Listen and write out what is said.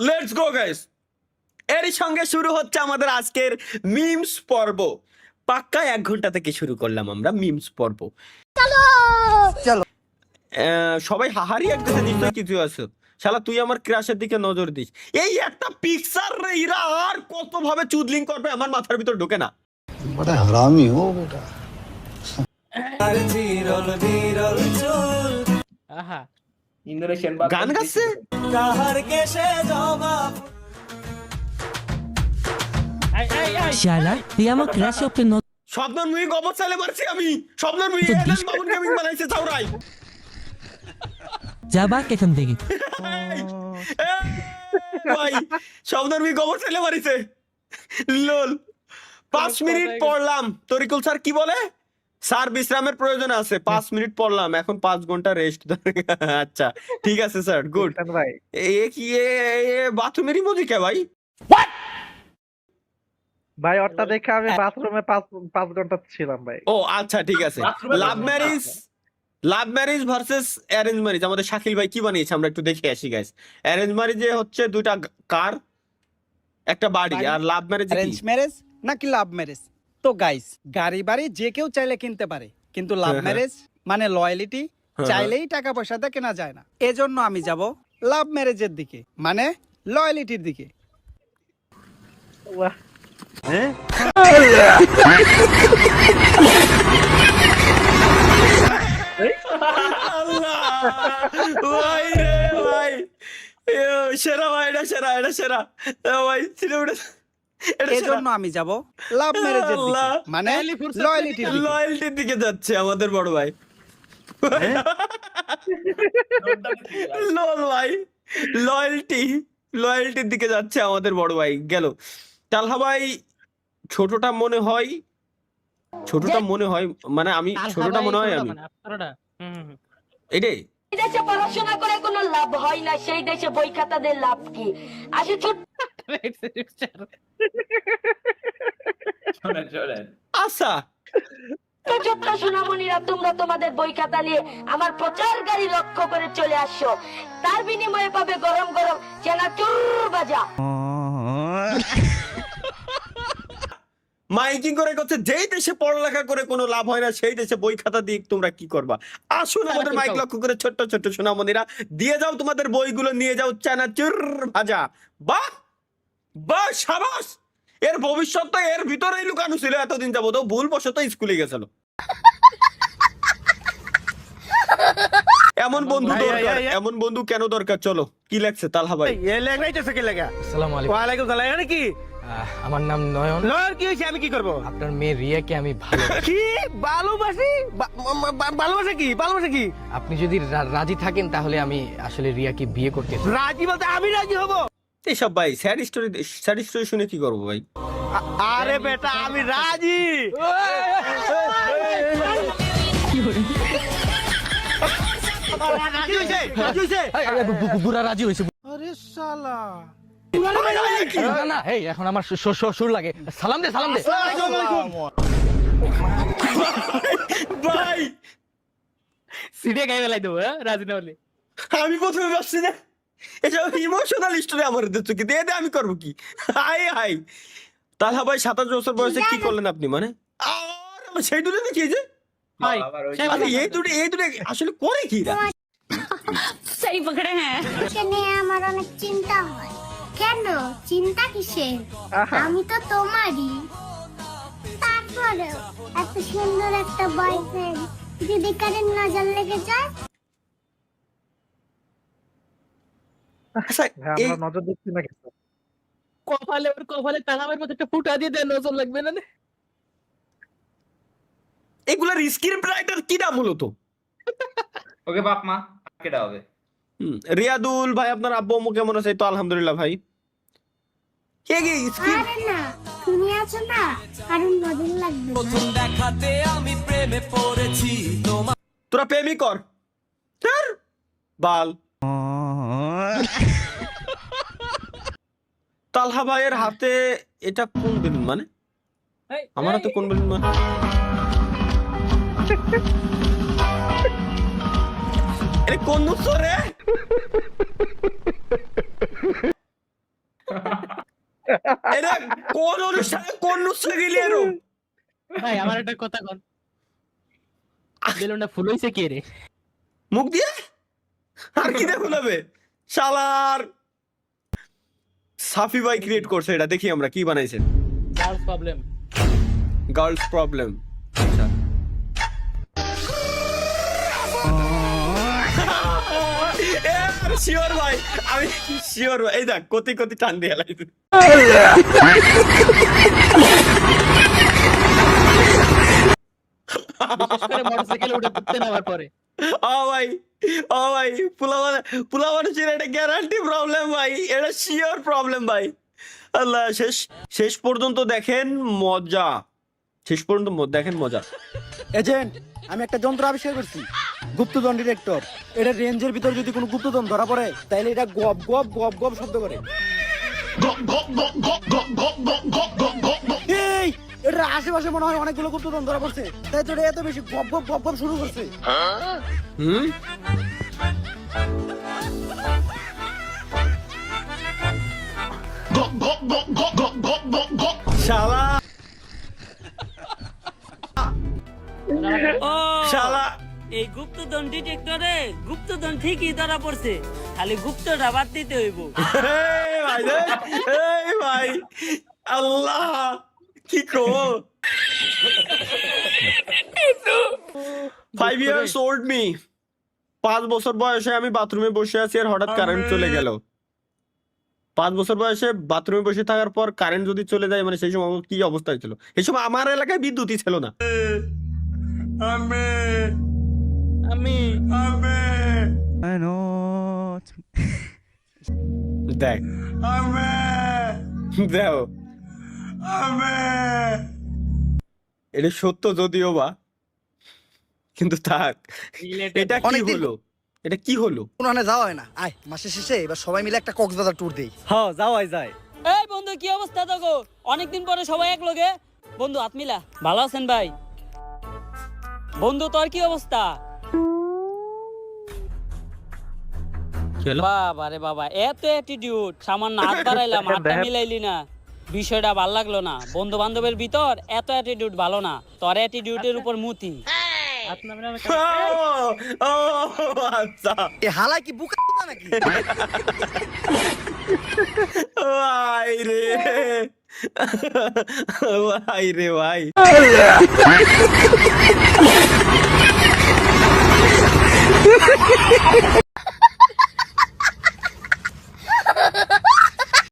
Let's go guys. এরই সঙ্গে শুরু হচ্ছে আমাদের আজকের মিমস পর্ব। পাক্কা 1 ঘন্টা থেকে শুরু করলাম আমরা মিমস পর্ব। চলো সবাই হাহারি একদিকে নিশ্চয়ই কিছু আছে। শালা তুই আমার ক্রাশের দিকে নজর দিস। এই একটা পিকচার রে এরা আর কত ভাবে চুদলিং করবে আমার মাথার ভিতর ঢোকে না। बड़ा हरामी हो बेटा। আহা ইন্দোনেশিয়ান গান গাচ্ছে এই এই এই শালা তুই আমার ক্রাশ ওকে স্বপ্নর মুই গবর চালে মারছি আমি। স্বপ্নর মুই এলেন বাবুন গেমিং বানাইছে চাউরাই। যাবা এখান থেকে। এই, ভাই স্বপ্নর মুই গবর চালে মারিছে। লোল 5 মিনিট পড়লাম। তরিকুল স্যার কি বলে? স্যার বিশ্রামের প্রয়োজন আছে। 5 মিনিট পড়লাম, এখন 5 ঘন্টা রেস্ট। আচ্ছা ঠিক আছে স্যার, গুড। ভাই এ কি বাথরুমের ইমোজি কে ভাই? ভাই ওরটা দেখে আমি বাথরুমে 5 ঘন্টা ছিলাম ভাই। ও আচ্ছা ঠিক আছে। Love marriage versus arrange marriage আমাদের শাকিল ভাই কি বানিয়েছে আমরা একটু দেখে আসি গাইস। অ্যারেঞ্জ ম্যারেজে হচ্ছে দুইটা কার, একটা বাড়ি, আর লাভ ম্যারেজে অ্যারেঞ্জ কি? ম্যারেজ নাকি লাভ ম্যারেজ? তো গাইস, গাড়ি বাড়ি যে কেউ চাইলে কিনতে পারে, কিন্তু লাভ হ্যাঁ, ম্যারেজ মানে লয়ালিটি হ্যাঁ। চাইলেই টাকা পয়সাতে কেনা যায় না। এজন্য আমি যাব লাভ ম্যারেজের দিকে, মানে লয়ালিটির দিকে। বাহ, আল্লাহ ভাই রে ভাই, সেরা ভাই, এটা সেরা ভাই সিনেমাটা। এজন্য আমি যাব লাভ ম্যারেজের দিকে, আল্লাহ। মানে লয়ালিটির দিকে। লয়্যালটির দিকে যাচ্ছে আমাদের বড় ভাই। লোল ভাই, লয়্যালটির দিকে যাচ্ছে আমাদের বড় ভাই। গেল তালহা ভাই। ছোটটা মনে হয় মানে আমি ছোটটা মনে হয় আমি আপনারা হুম এটাই। এই দেশে পড়াশোনা করে কোনো লাভ হয় না, সেই দেশে বই খাতাদের লাভ কি? আসে ছোট আচ্ছা ছোট্ট সোনামণিরা, তোমরা তোমাদের বই খাতা নিয়ে আমার প্রচার গাড়ি লক্ষ্য করে চলে আসছো। তার বিনিময়ে পাবে গরম গরম চানাচুর ভাজা। মাইকিং করে করছে যেই দেশে পড়ালেখা করে কোনো লাভ হয় না সেই দেশে বই খাতা দিয়ে তোমরা কি করবা? আসুন আমাদের মাইক লক্ষ্য করে ছোট্ট ছোট্ট সোনামণিরা দিয়ে যাও তোমাদের বইগুলো, নিয়ে যাও চানাচুর ভাজা। বাহ বাহ সাবাস। এর ভবিষ্যৎ তো এর ভিতরেই লুকানো ছিল এতদিন যাবত, ভুল বশত স্কুলে গেছিল। এমন বন্ধু দরকার, এমন বন্ধু কেন দরকার? চলো কি লাগছে তালহা ভাই? আসসালামু আলাইকুম। ওয়ালাইকুম সালাম। এটা কি? আমার নাম নয়ন। লয়ার কি হয়েছে? আমি কি করব? আপনার মেয়ে রিয়াকে আমি ভালো। কি ভালোবাসি? ভালোবাসা কি? ভালোবাসা কি? আপনি যদি রাজি থাকেন তাহলে আমি আসলে রিয়াকে বিয়ে করতে চাই। রাজি বলতে আমি রাজি হব? এইসব ভাই স্যাড স্টোরি শুনে কি করবো ভাই? আরে বেটা আমি রাজি। রাজি হইছে? রাজি হইছে? বুড়া রাজি হয়েছে। আরে শালা। না না, এই এখন আমার শ্বশুর লাগে। সালাম দে সালাম দে। আসসালামু আলাইকুম। ভাই সিডে গায়ে বেলাই দেবো, রাজি না হলে। আমি প্রথমে ভাবছি না এসব ইমোশনাল স্টোরি আমার চোখে দিয়ে দে, আমি করবো কি? হাই হাই তালহা ভাই 27 বছর বয়সে কি করলেন আপনি? মানে আর আমার সেই দুটো দেখিয়েছে। ভাই আরে এই দুটো আসলে করে কি এরা? সেই পকড়ে হ্যাঁ। নিয়ে আমার অনেক চিন্তা হয়। কেন চিন্তা কিসের? আমি তো তোমারই। তারপরেও এত সুন্দর একটা বয়ফ্রেন্ড যদি কারের নজর লেগে যায়। আচ্ছা, ভাই, এই- আমরা নজর দিচ্ছি না কিছু। কপালে তালামের মধ্যে একটা ফুটা দিয়ে দেয়, নজর লাগবে না। এগুলার স্ক্রিপ্ট রাইটার কি নাম মূলত? ওকে বাপ মা কেডা হবে? রিয়াদুল ভাই, আপনার আব্বু আম্মু কেমন আছে? তো আলহামদুলিল্লাহ ভাই। কে কি স্ক্রিপ্ট? আরে না, তুমি আছো না, কারণ নজর লাগবে না। তোরা প্রেমই কর স্যার বাল। তালহা ভাইয়ের হাতে এটা কোন বেলুন? মানে আমার হাতে কোন বেলুন? মানে এটা কোন নুসরে? এটা কোন অনুষ্ঠানে কোন নুসরে গেলি এরম? ভাই আমার একটা কথা কন, বেলুনটা ফুল হইছে কে রে? মুখ দিয়ে আর কি দেখুন হবে শালার। সাফি ভাই ক্রিয়েট করছে এটা, দেখি আমরা কি বানাইছেন। Girls problem. গার্লস প্রবলেম, আচ্ছা। শিওর ভাই, আমি শিওর ভাই। এই দেখ কতি কতি টান দিয়ে লাইছে। বিশেষ করে মোটরসাইকেলে উঠে ঘুরতে নামার পরে। ও ভাই, ও ভাই, পুলা মানুষের এটা গ্যারান্টি প্রবলেম ভাই, এটা শিওর প্রবলেম ভাই। আল্লাহ, শেষ পর্যন্ত দেখেন মজা, শেষ পর্যন্ত দেখেন মজা। এজেন্ট, আমি একটা যন্ত্র আবিষ্কার করছি, গুপ্তধন ডিটেক্টর। এটা রেঞ্জের ভিতর যদি কোনো গুপ্তধন ধরা পড়ে তাহলে এটা গপ গপ গপ গপ শব্দ করে। এই, এটা আশেপাশে মনে হয় অনেকগুলো গুপ্তধন ধরা পড়ছে, তাই তো এটা এত বেশি গপ গপ গপ গপ শুরু করছে। হুম, শালা শালা, এই গুপ্তধন ডিটেক্টরে গুপ্তধন ঠিকই ধরা পড়ছে, খালি গুপ্তটা বাদ দিতে হইব। এই ভাই রে, এই ভাই, আল্লাহ কি কো। 5 years old me, 5 বছর বয়সে আমি বাথরুমে বসে আছি আর হঠাৎ কারেন্ট চলে গেল। 5 বছর বয়সে বাথরুমে বসে থাকার পর কারেন্ট যদি চলে যায়, মানে সেই সময় আমার কি অবস্থা ছিল? এই সময় আমার এলাকায় বিদ্যুৎই ছিল না। দেখ দেও, এটা সত্য যদিও বা, কিন্তু থাক। এটা কি হলো? এটা কি হলো? কোনখানে যাওয়া হয় না, আয় মাসের শেষে এবার সবাই মিলে একটা কক্সবাজার ট্যুর দেই। হ্যাঁ, যাওয়াই যায়। এই বন্ধু, কি অবস্থা তোগো? অনেকদিন পরে সবাই এক লগে। বন্ধু আতমিলা, ভালো আছেন ভাই? বন্ধু তোর কি অবস্থা? বাবা রে বাবা, এত অ্যাটিটিউড! সামান্য হাত বাড়াইলাম, হাতটা মিলাইলি না, বিষয়টা ভাল লাগলো না। বন্ধু বান্ধবের ভিতর এত অ্যাটিটিউড ভালো না, তোর অ্যাটিটিউডের উপর মুতি। ও আচ্ছা, এ হালাই কি বুকা নাকি? ভাই রে, ভাই রে ভাই।